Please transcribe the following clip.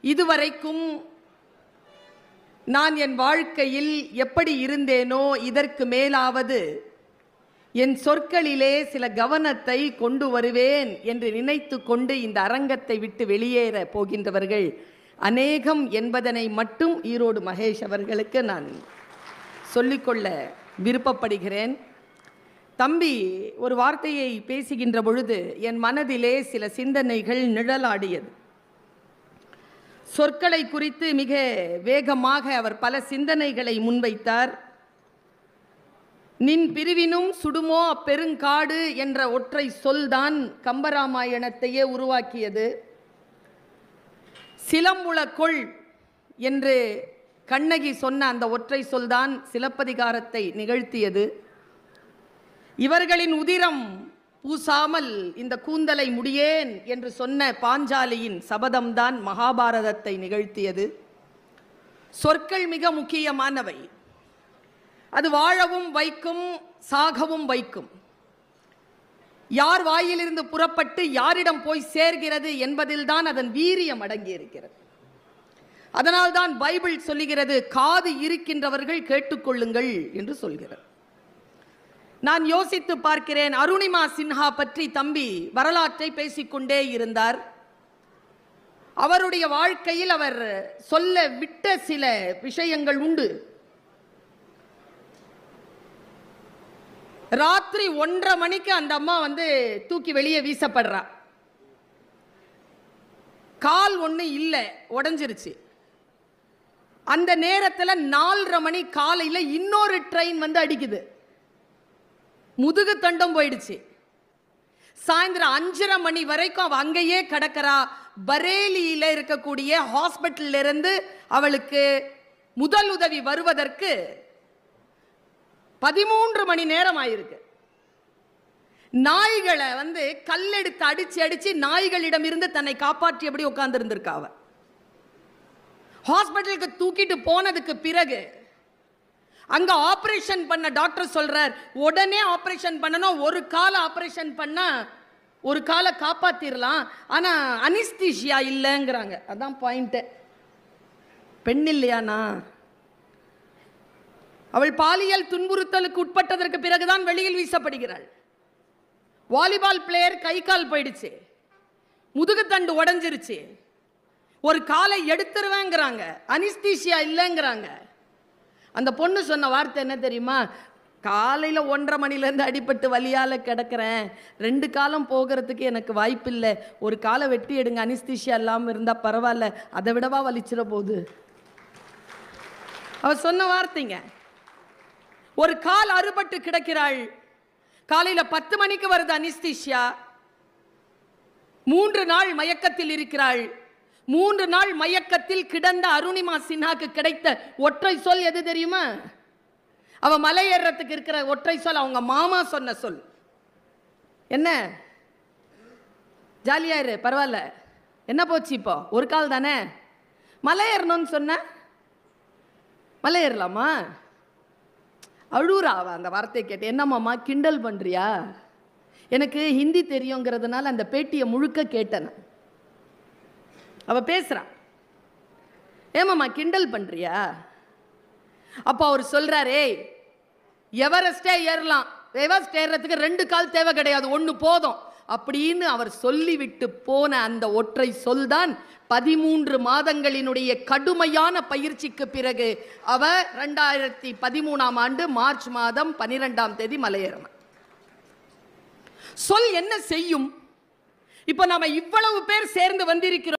இதுவரைக்கும் நான் என் வாழ்க்கையில் எப்படி இருந்தேனோ இதற்கு மேலாவது என் சொற்களிலே சில கவனத்தை கொண்டு வருவேன் என்று நினைத்து கொண்டு இந்த அரங்கத்தை விட்டு வெளியேற போகின்றவர்கள் அநேகம் என்பதனை மட்டும் ஈரோடு மகேஷ் அவர்களுக்கு நான் சொல்லிக்கொள்ள விருப்பப்படுகிறேன். தம்பி ஒரு வார்த்தையை பேசுகின்ற பொழுது என் மனதிலே சில சிந்தனைகள் நிழலாடியது. சொற்களை குறித்து மிக வேகமாக அவர் பல சிந்தனைகளை முன்வைத்தார். நின் பிரிவினும் சுடுமோ அப்பெருங்காடு என்ற ஒற்றை சொல்தான் கம்பராமாயணத்தையே உருவாக்கியது. சிலம்புலக்கொள் என்று கண்ணகி சொன்ன அந்த ஒற்றை சொல்தான் சிலப்பதிகாரத்தை நிகழ்த்தியது. இவர்களின் உதிரம் பூசாமல் இந்த கூந்தலை முடியேன் என்று சொன்ன பாஞ்சாலியின் சபதம்தான் மகாபாரதத்தை நிகழ்த்தியது. சொற்கள் மிக முக்கியமானவை. அது வாழவும் வைக்கும், சாகவும் வைக்கும். யார் வாயிலிருந்து புறப்பட்டு யாரிடம் போய் சேர்கிறது என்பதில்தான் அதன் வீரியம் அடங்கியிருக்கிறது. அதனால்தான் பைபிள் சொல்லுகிறது, காது இருக்கின்றவர்கள் கேட்டுக்கொள்ளுங்கள் என்று சொல்கிறது. நான் யோசித்து பார்க்கிறேன். அருணிமா சின்ஹா பற்றி தம்பி வரலாற்றை பேசிக்கொண்டே இருந்தார். அவருடைய வாழ்க்கையில் அவர் சொல்ல விட்ட சில விஷயங்கள் உண்டு. ராத்திரி 1:30 மணிக்கு அந்த அம்மா தூக்கி வெளியே வீசப்படுறா. கால் ஒண்ணு இல்லை, உடைஞ்சிருச்சு. அந்த நேரத்தில் 4:30 மணி காலையில் இன்னொரு ட்ரெயின் அடிக்குது. முதுகு தண்டம் போயிடுச்சு. சாயந்தரம் 5:30 மணி வரைக்கும் அவ அங்கேயே கிடக்கிறா. பரேலியில் இருக்கக்கூடிய ஹாஸ்பிட்டல்ல இருந்து அவளுக்கு முதல் உதவி வருவதற்கு 13 மணி நேரம் ஆயிருக்கு. நாய்களை கல்லெடுத்து அடிச்சு அடிச்சு நாய்களிடம் இருந்து தன்னை காப்பாற்றியபடி உட்கார்ந்து இருந்திருக்கா. அவ ஹாஸ்பிட்டலுக்கு தூக்கிட்டு போனதுக்கு பிறகு அங்க ஆபரேஷன் பண்ண டாக்டர் சொல்றார், உடனே ஆபரேஷன் பண்ணணும். ஒரு கால ஆபரேஷன் பண்ணா ஒரு காலை காப்பாத்திரலாம், ஆனா அனிஸ்தீசியா இல்லைங்கிறாங்க. அதான் பாயிண்ட். பெண் இல்லையானா? அவள் பாலியல் துன்புறுத்தலுக்கு உட்பட்டதற்கு பிறகுதான் வெளியில் வீசப்படுகிறாள். வாலிபால் பிளேயர் கை கால் போயிடுச்சு, முதுகு தண்டு உடைஞ்சிருச்சு, ஒரு காலை எடுத்துருவேங்கிறாங்க, அனிஸ்தீசியா இல்லைங்கிறாங்க. அந்த பொண்ணு சொன்ன வார்த்தை என்ன தெரியுமா? காலையில் 1:30 மணிலேருந்து அடிபட்டு வலியால் கிடக்கிறேன், 2 காலம் போகிறதுக்கு எனக்கு வாய்ப்பு இல்லை, ஒரு காலை வெட்டி எடுங்க, அனிஸ்தீசியா இல்லாமல் இருந்தால் பரவாயில்ல, அதை விடவா வலிச்சிட போகுது. அவ சொன்ன வார்த்தைங்க. ஒரு கால் அறுபட்டு கிடக்கிறாள். காலையில் 10 மணிக்கு வருது அனிஸ்தீசியா. 3 நாள் மயக்கத்தில் இருக்கிறாள். 3 நாள் மயக்கத்தில் கிடந்த அருணிமா சின்ஹாக்கு கிடைத்த ஒற்றை சொல் எது தெரியுமா? அவ மலை ஏறத்துக்கு இருக்கிற ஒற்றை சொல் அவங்க மாமா சொன்ன சொல் என்ன? ஜாலியா இரு, பரவாயில்ல, என்ன போச்சு, இப்போ ஒரு கால் தானே, மலை ஏறணும்னு சொன்ன, மலை ஏறலாமா? அழுறா அவ அந்த வார்த்தையை கேட்டு. என்ன மாமா கிண்டல் பண்றியா? எனக்கு ஹிந்தி தெரியுங்கிறதுனால அந்த பேட்டியை முழுக்க கேட்டேன். அவ பேசுறான், ஏமாமா கிண்டல் பண்றியா? அப்போ அவர் சொல்றாரே, எவரெஸ்டே ஏறலாம், எவரெஸ்ட் ஏறதுக்கு 2 கால் தேவை கிடையாது, 1 போதும் அப்படின்னு அவர் சொல்லிவிட்டு போன அந்த ஒற்றை சொல் தான் 13 மாதங்களினுடைய கடுமையான பயிற்சிக்கு பிறகு அவ 2013ஆம் ஆண்டு மார்ச் மாதம் 12ஆம் தேதி மலையேறினார். சொல் என்ன செய்யும்? இப்போ நாம இவ்வளவு பேர் சேர்ந்து வந்திருக்கிறோம்.